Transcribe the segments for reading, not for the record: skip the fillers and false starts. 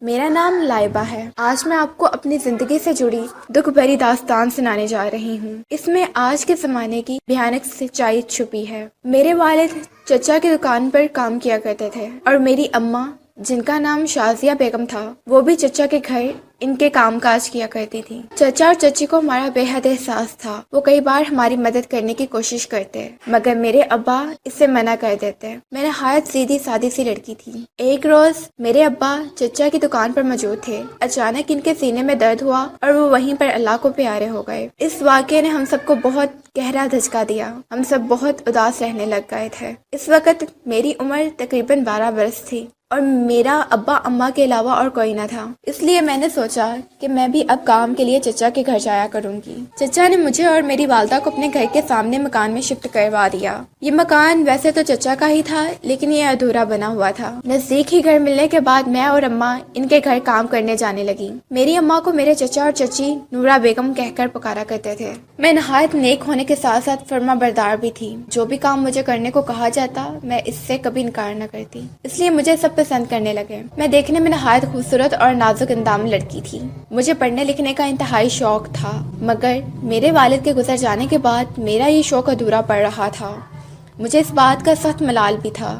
میرا نام لائبہ ہے۔ آج میں آپ کو اپنی زندگی سے جڑی دکھ بھری داستان سنانے جا رہی ہوں۔ اس میں آج کے زمانے کی بھیانک سچائی چھپی ہے۔ میرے والد چچا کی دکان پر کام کیا کرتے تھے اور میری اماں، جن کا نام شازیہ بیگم تھا، وہ بھی چچا کے گھر ان کے کام کاج کیا کرتی تھی۔ چچا اور چچی کو ہمارا بے حد احساس تھا۔ وہ کئی بار ہماری مدد کرنے کی کوشش کرتے، مگر میرے ابا اسے منع کر دیتے۔ میں نہایت سیدھی سادی سی لڑکی تھی۔ ایک روز میرے ابا چچا کی دکان پر موجود تھے۔ اچانک ان کے سینے میں درد ہوا اور وہ وہیں پر اللہ کو پیارے ہو گئے۔ اس واقعے نے ہم سب کو بہت گہرا دھچکا دیا۔ ہم سب بہت اداس رہنے لگ گئے تھے۔ اس وقت میری عمر تقریباً 12 برس تھی اور میرا ابا اماں کے علاوہ اور کوئی نہ تھا۔ اس لیے میں نے سوچا کہ میں بھی اب کام کے لیے چچا کے گھر جایا کروں گی۔ چچا نے مجھے اور میری والدہ کو اپنے گھر کے سامنے مکان میں شفٹ کروا دیا۔ یہ مکان ویسے تو چچا کا ہی تھا، لیکن یہ ادھورا بنا ہوا تھا۔ نزدیک ہی گھر ملنے کے بعد میں اور اماں ان کے گھر کام کرنے جانے لگی۔ میری اماں کو میرے چچا اور چچی نورا بیگم کہہ کر پکارا کرتے تھے۔ میں نہایت نیک ہونے کے ساتھ ساتھ فرما بردار بھی تھی۔ جو بھی کام مجھے کرنے کو کہا جاتا میں اس سے کبھی انکار نہ کرتی، اس لیے مجھے سب پسند کرنے لگے۔ میں دیکھنے میں نہایت خوبصورت اور نازک اندام لڑکی تھی۔ مجھے پڑھنے لکھنے کا انتہائی شوق تھا، مگر میرے والد کے گزر جانے کے بعد میرا یہ شوق ادھورا پڑ رہا تھا۔ مجھے اس بات کا سخت ملال بھی تھا۔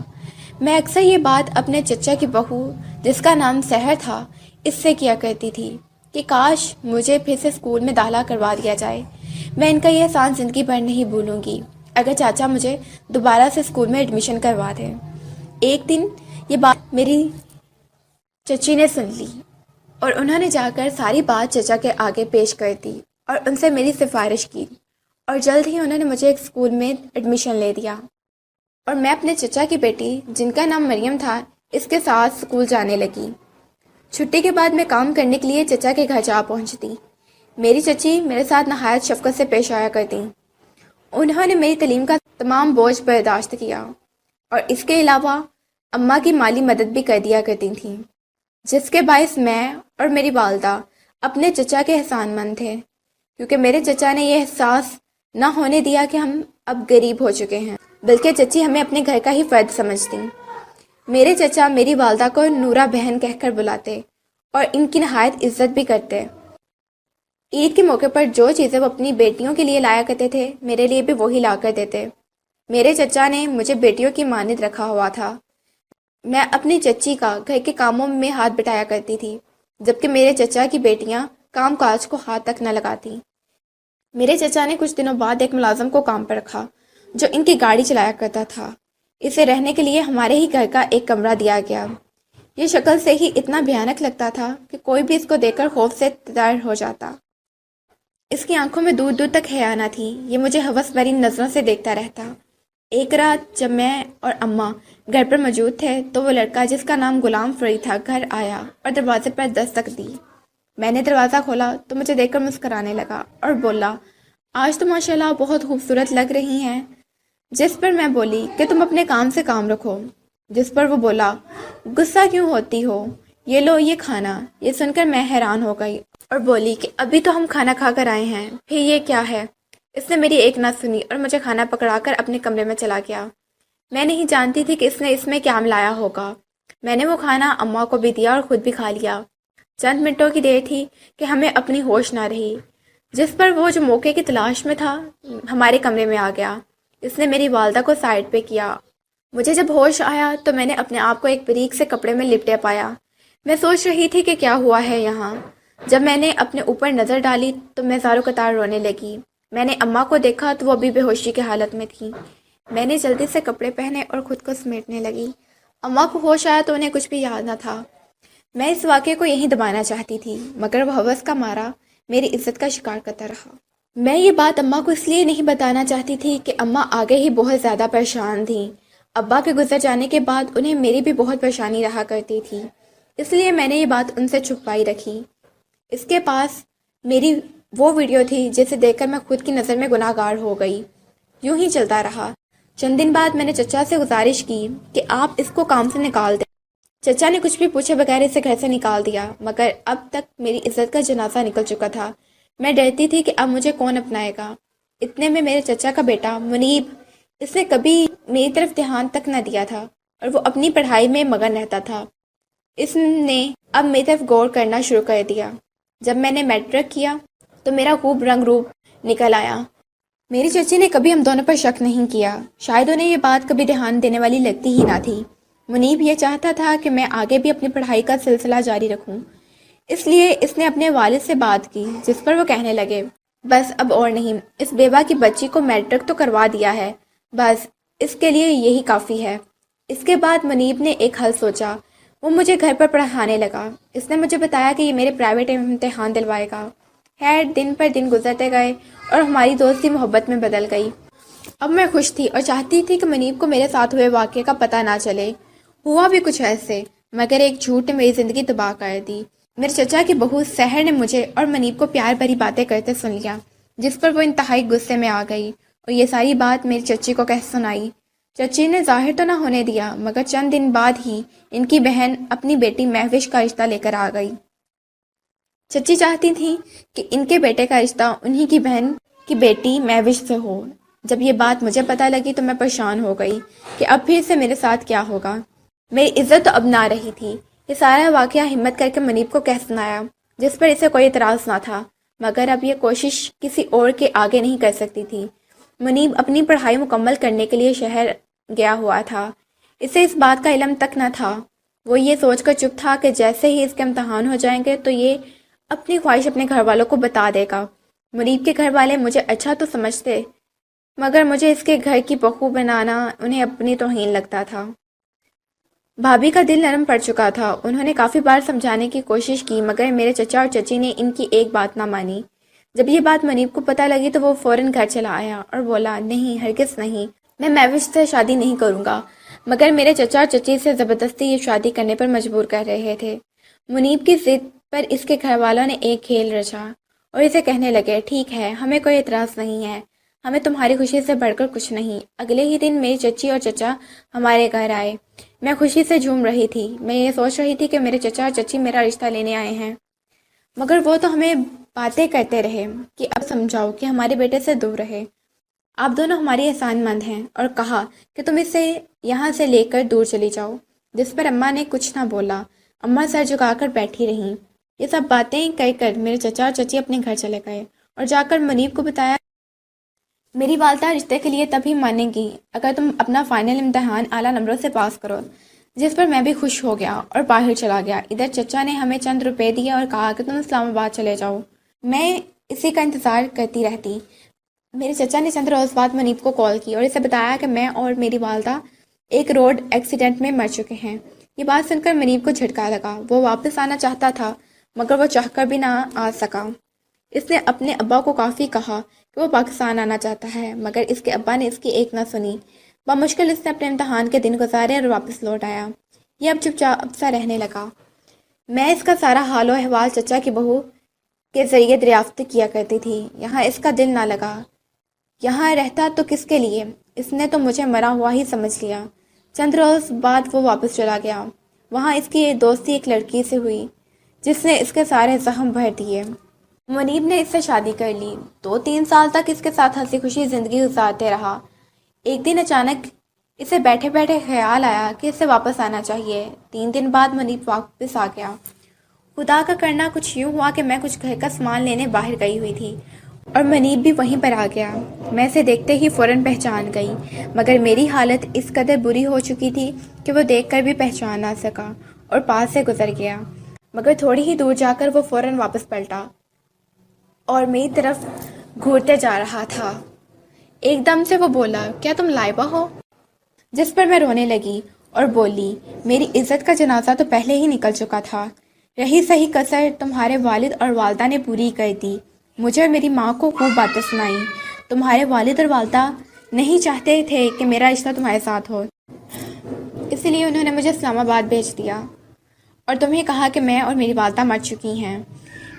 میں اکثر یہ بات اپنے چچا کی بہو، جس کا نام سحر تھا، اس سے کیا کرتی تھی کہ کاش مجھے پھر سے اسکول میں داخلہ کروا دیا جائے۔ میں ان کا یہ احسان زندگی بھر نہیں بھولوں گی اگر چاچا مجھے دوبارہ سے اسکول میں ایڈمیشن کروا دیں۔ ایک دن یہ بات میری چچی نے سن لی اور انہوں نے جا کر ساری بات چچا کے آگے پیش کر دی اور ان سے میری سفارش کی، اور جلد ہی انہوں نے مجھے ایک اسکول میں ایڈمیشن لے دیا اور میں اپنے چچا کی بیٹی، جن کا نام مریم تھا، اس کے ساتھ اسکول جانے لگی۔ چھٹی کے بعد میں کام کرنے کے لیے چچا کے گھر جا پہنچتی۔ میری چچی میرے ساتھ نہایت شفقت سے پیش آیا کرتی۔ انہوں نے میری تعلیم کا تمام بوجھ برداشت کیا اور اس کے علاوہ اماں کی مالی مدد بھی کر دیا کرتی تھیں، جس کے باعث میں اور میری والدہ اپنے چچا کے احسان مند تھے، کیونکہ میرے چچا نے یہ احساس نہ ہونے دیا کہ ہم اب غریب ہو چکے ہیں، بلکہ چچی ہمیں اپنے گھر کا ہی فرد سمجھتی۔ میرے چچا میری والدہ کو نورا بہن کہہ کر بلاتے اور ان کی نہایت عزت بھی کرتے۔ عید کے موقع پر جو چیزیں وہ اپنی بیٹیوں کے لیے لایا کرتے تھے، میرے لیے بھی وہی لا کر دیتے۔ میرے چچا نے مجھے بیٹیوں کی مانند رکھا ہوا تھا۔ میں اپنی چچی کا گھر کے کاموں میں ہاتھ بٹایا کرتی تھی، جبکہ میرے چچا کی بیٹیاں کام کاج کو ہاتھ تک نہ لگاتی۔ میرے چچا نے کچھ دنوں بعد ایک ملازم کو کام پر رکھا جو ان کی گاڑی چلایا کرتا تھا۔ اسے رہنے کے لیے ہمارے ہی گھر کا ایک کمرہ دیا گیا۔ یہ شکل سے ہی اتنا بھیانک لگتا تھا کہ کوئی بھی اس کو دیکھ کر خوف سے تر ہو جاتا۔ اس کی آنکھوں میں دور دور تک حیا نہ تھی۔ یہ مجھے ہوس بھری نظروں سے دیکھتا رہتا۔ ایک رات جب میں اور اماں گھر پر موجود تھے تو وہ لڑکا، جس کا نام غلام فرید تھا، گھر آیا اور دروازے پر دستک دی۔ میں نے دروازہ کھولا تو مجھے دیکھ کر مسکرانے لگا اور بولا، آج تو ماشاءاللہ بہت خوبصورت لگ رہی ہیں۔ جس پر میں بولی کہ تم اپنے کام سے کام رکھو۔ جس پر وہ بولا، غصہ کیوں ہوتی ہو، یہ لو یہ کھانا۔ یہ سن کر میں حیران ہو گئی اور بولی کہ ابھی تو ہم کھانا کھا کر آئے ہیں، پھر یہ کیا ہے؟ اس نے میری ایک نہ سنی اور مجھے کھانا پکڑا کر اپنے کمرے میں چلا گیا۔ میں نہیں جانتی تھی کہ اس نے اس میں کیا ملایا ہوگا۔ میں نے وہ کھانا اماں کو بھی دیا اور خود بھی کھا لیا۔ چند منٹوں کی دیر تھی کہ ہمیں اپنی ہوش نہ رہی، جس پر وہ جو موقع کی تلاش میں تھا ہمارے کمرے میں آ گیا۔ اس نے میری والدہ کو سائڈ پہ کیا۔ مجھے جب ہوش آیا تو میں نے اپنے آپ کو ایک بریک سے کپڑے میں لپٹے پایا۔ میں سوچ رہی تھی کہ کیا ہوا ہے یہاں۔ جب میں نے اپنے اوپر نظر ڈالی تو میں زاروں قطار رونے لگی۔ میں نے اماں کو دیکھا تو وہ ابھی بے ہوشی کی حالت میں تھی۔ میں نے جلدی سے کپڑے پہنے اور خود کو سمیٹنے لگی۔ اماں کو ہوش آیا تو انہیں کچھ بھی یاد نہ تھا۔ میں اس واقعے کو یہیں دبانا چاہتی تھی، مگر وہ ہوس کا مارا میری عزت کا شکار کرتا رہا۔ میں یہ بات اماں کو اس لیے نہیں بتانا چاہتی تھی کہ اماں آگے ہی بہت زیادہ پریشان تھیں۔ ابا کے گزر جانے کے بعد انہیں میری بھی بہت پریشانی رہا کرتی تھی، اس لیے میں نے یہ بات ان سے چھپائی رکھی۔ اس کے پاس میری وہ ویڈیو تھی جسے دیکھ کر میں خود کی نظر میں گناہ گار ہو گئی۔ یوں ہی چلتا رہا۔ چند دن بعد میں نے چچا سے گزارش کی کہ آپ اس کو کام سے نکال دیں۔ چچا نے کچھ بھی پوچھے بغیر اسے گھر سے نکال دیا، مگر اب تک میری عزت کا جنازہ نکل چکا تھا۔ میں ڈرتی تھی کہ اب مجھے کون اپنائے گا۔ اتنے میں میرے چچا کا بیٹا منیب، اس نے کبھی میری طرف دھیان تک نہ دیا تھا اور وہ اپنی پڑھائی میں مگن رہتا تھا۔ اس نے اب میری طرف غور کرنا شروع کر دیا۔ جب میں نے میٹرک کیا تو میرا خوب رنگ روپ نکل آیا۔ میری چچی نے کبھی ہم دونوں پر شک نہیں کیا، شاید انہیں یہ بات کبھی دھیان دینے والی لگتی ہی نہ تھی۔ منیب یہ چاہتا تھا کہ میں آگے بھی اپنی پڑھائی کا سلسلہ جاری رکھوں، اس لیے اس نے اپنے والد سے بات کی، جس پر وہ کہنے لگے، بس اب اور نہیں، اس بیوہ کی بچی کو میٹرک تو کروا دیا ہے، بس اس کے لیے یہی کافی ہے۔ اس کے بعد منیب نے ایک حل سوچا، وہ مجھے گھر پر پڑھانے لگا۔ اس نے مجھے بتایا کہ یہ میرے پرائیویٹ امتحان دلوائے گا۔ خیر دن پر دن گزرتے گئے اور ہماری دوستی محبت میں بدل گئی۔ اب میں خوش تھی اور چاہتی تھی کہ منیب کو میرے ساتھ ہوئے واقعے کا پتہ نہ چلے۔ ہوا بھی کچھ ایسے، مگر ایک جھوٹ نے میری زندگی تباہ کر دی۔ میرے چچا کی بہو سحر نے مجھے اور منیب کو پیار بھری باتیں کرتے سن لیا، جس پر وہ انتہائی غصے میں آ گئی اور یہ ساری بات میری چچی کو کہہ سنائی۔ چچی نے ظاہر تو نہ ہونے دیا، مگر چند دن بعد ہی ان کی بہن اپنی بیٹی مہوش کا رشتہ لے کر آ گئی۔ چچی چاہتی تھی کہ ان کے بیٹے کا رشتہ انہی کی بہن کی بیٹی مہوش سے ہو۔ جب یہ بات مجھے پتہ لگی تو میں پریشان ہو گئی کہ اب پھر سے میرے ساتھ کیا ہوگا۔ میری عزت تو اب نہ رہی تھی۔ یہ سارا واقعہ ہمت کر کے منیب کو کہہ سنایا، جس پر اسے کوئی اعتراض نہ تھا، مگر اب یہ کوشش کسی اور کے آگے نہیں کر سکتی تھی۔ منیب اپنی پڑھائی مکمل کرنے کے لیے شہر گیا ہوا تھا، اسے اس بات کا علم تک نہ تھا۔ وہ یہ سوچ کر چپ تھا کہ جیسے ہی اس کے امتحان ہو جائیں گے تو یہ اپنی خواہش اپنے گھر والوں کو بتا دے گا۔ منیب کے گھر والے مجھے اچھا تو سمجھتے، مگر مجھے اس کے گھر کی بہو بنانا انہیں اپنی توہین لگتا تھا۔ بھابھی کا دل نرم پڑ چکا تھا، انہوں نے کافی بار سمجھانے کی کوشش کی، مگر میرے چچا اور چچی نے ان کی ایک بات نہ مانی۔ جب یہ بات منیب کو پتہ لگی تو وہ فوراً گھر چلا آیا اور بولا، نہیں ہرگز نہیں، میں مہوش سے شادی نہیں کروں گا۔ مگر میرے چچا اور چچی سے زبردستی یہ شادی کرنے پر مجبور کر رہے تھے۔ منیب کی ضد پر اس کے گھر والوں نے ایک کھیل رچا اور اسے کہنے لگے، ٹھیک ہے، ہمیں کوئی اعتراض نہیں ہے، ہمیں تمہاری خوشی سے بڑھ کر کچھ نہیں۔ اگلے ہی دن میری چچی اور چچا ہمارے گھر آئے۔ میں خوشی سے جھوم رہی تھی، میں یہ سوچ رہی تھی کہ میرے چچا اور چچی میرا رشتہ لینے آئے ہیں، مگر وہ تو ہمیں باتیں کرتے رہے کہ اب سمجھاؤ کہ ہمارے بیٹے سے دور رہے، آپ دونوں ہماری احسان مند ہیں، اور کہا کہ تم اسے یہاں سے لے کر دور چلی جاؤ، جس پر اماں نے کچھ نہ بولا۔ اماں سر جھکا کر بیٹھی رہیں۔ یہ سب باتیں کہہ کر میرے چچا اور چچی اپنے گھر چلے گئے اور جا کر منیب کو بتایا، میری والدہ رشتے کے لیے تبھی مانے گی اگر تم اپنا فائنل امتحان اعلیٰ نمبروں سے پاس کرو، جس پر میں بھی خوش ہو گیا اور باہر چلا گیا۔ ادھر چچا نے ہمیں چند روپے دیے اور کہا کہ تم اسلام آباد چلے جاؤ، میں اسی کا انتظار کرتی رہتی۔ میرے چچا نے چند روز بعد منیب کو کال کی اور اسے بتایا کہ میں اور میری والدہ ایک روڈ ایکسیڈنٹ میں مر چکے ہیں۔ یہ بات سن کر منیب کو جھٹکا لگا، وہ واپس آنا چاہتا تھا مگر وہ چاہ کر بھی نہ آ سکا۔ اس نے اپنے ابا کو کافی کہا کہ وہ پاکستان آنا چاہتا ہے، مگر اس کے ابا نے اس کی ایک نہ سنی۔ بمشکل اس نے اپنے امتحان کے دن گزارے اور واپس لوٹ آیا۔ یہ اب چپ چاپ سا رہنے لگا۔ میں اس کا سارا حال و احوال چچا کی بہو کے ذریعے دریافت کیا کرتی تھی۔ یہاں اس کا دل نہ لگا، یہاں رہتا تو کس کے لیے؟ اس نے تو مجھے مرا ہوا ہی سمجھ لیا۔ چند روز بعد وہ واپس چلا گیا۔ وہاں اس کی دوستی ایک لڑکی سے ہوئی جس نے اس کے سارے زخم بھر دیے۔ منیب نے اس سے شادی کر لی، 2-3 سال تک اس کے ساتھ ہنسی خوشی زندگی گزارتے رہا۔ ایک دن اچانک اسے بیٹھے بیٹھے خیال آیا کہ اسے واپس آنا چاہیے۔ 3 دن بعد منیب واپس آ گیا۔ خدا کا کرنا کچھ یوں ہوا کہ میں کچھ گھر کا سامان لینے باہر گئی ہوئی تھی اور منیب بھی وہیں پر آ گیا۔ میں اسے دیکھتے ہی فوراً پہچان گئی، مگر میری حالت اس قدر بری ہو چکی تھی کہ وہ دیکھ کر بھی پہچان نہ سکا اور پاس سے گزر گیا، مگر تھوڑی ہی دور جا کر وہ فوراً واپس پلٹا اور میری طرف گھورتے جا رہا تھا۔ ایک دم سے وہ بولا، کیا تم لائبہ ہو؟ جس پر میں رونے لگی اور بولی، میری عزت کا جنازہ تو پہلے ہی نکل چکا تھا، رہی صحیح کسر تمہارے والد اور والدہ نے پوری کر دی۔ مجھے اور میری ماں کو خوب باتیں سنائیں۔ تمہارے والد اور والدہ نہیں چاہتے تھے کہ میرا رشتہ تمہارے ساتھ ہو، اسی لیے انہوں نے مجھے اسلام آباد بھیج دیا اور تمہیں کہا کہ میں اور میری والدہ مر چکی ہیں۔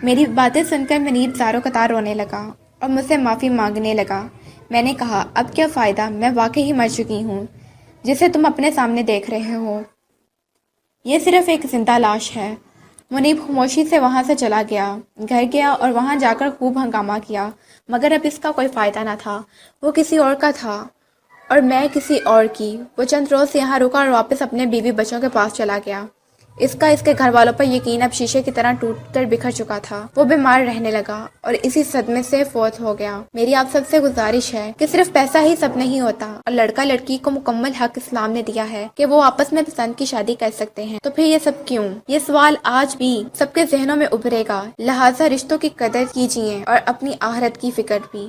میری باتیں سن کر منیب زاروں قطار رونے لگا اور مجھ سے معافی مانگنے لگا۔ میں نے کہا، اب کیا فائدہ، میں واقعی مر چکی ہوں جسے تم اپنے سامنے دیکھ رہے ہو، یہ صرف ایک زندہ لاش ہے۔ منیب خاموشی سے وہاں سے چلا گیا، گھر گیا اور وہاں جا کر خوب ہنگامہ کیا، مگر اب اس کا کوئی فائدہ نہ تھا۔ وہ کسی اور کا تھا اور میں کسی اور کی۔ وہ چند روز یہاں رکا اور واپس اپنے بیوی بچوں کے پاس چلا گیا۔ اس کے گھر والوں پر یقین اب شیشے کی طرح ٹوٹ کر بکھر چکا تھا۔ وہ بیمار رہنے لگا اور اسی صدمے سے فوت ہو گیا۔ میری آپ سب سے گزارش ہے کہ صرف پیسہ ہی سب نہیں ہوتا، اور لڑکا لڑکی کو مکمل حق اسلام نے دیا ہے کہ وہ آپس میں پسند کی شادی کر سکتے ہیں، تو پھر یہ سب کیوں؟ یہ سوال آج بھی سب کے ذہنوں میں ابھرے گا۔ لہٰذا رشتوں کی قدر کیجیے اور اپنی آخرت کی فکر بھی۔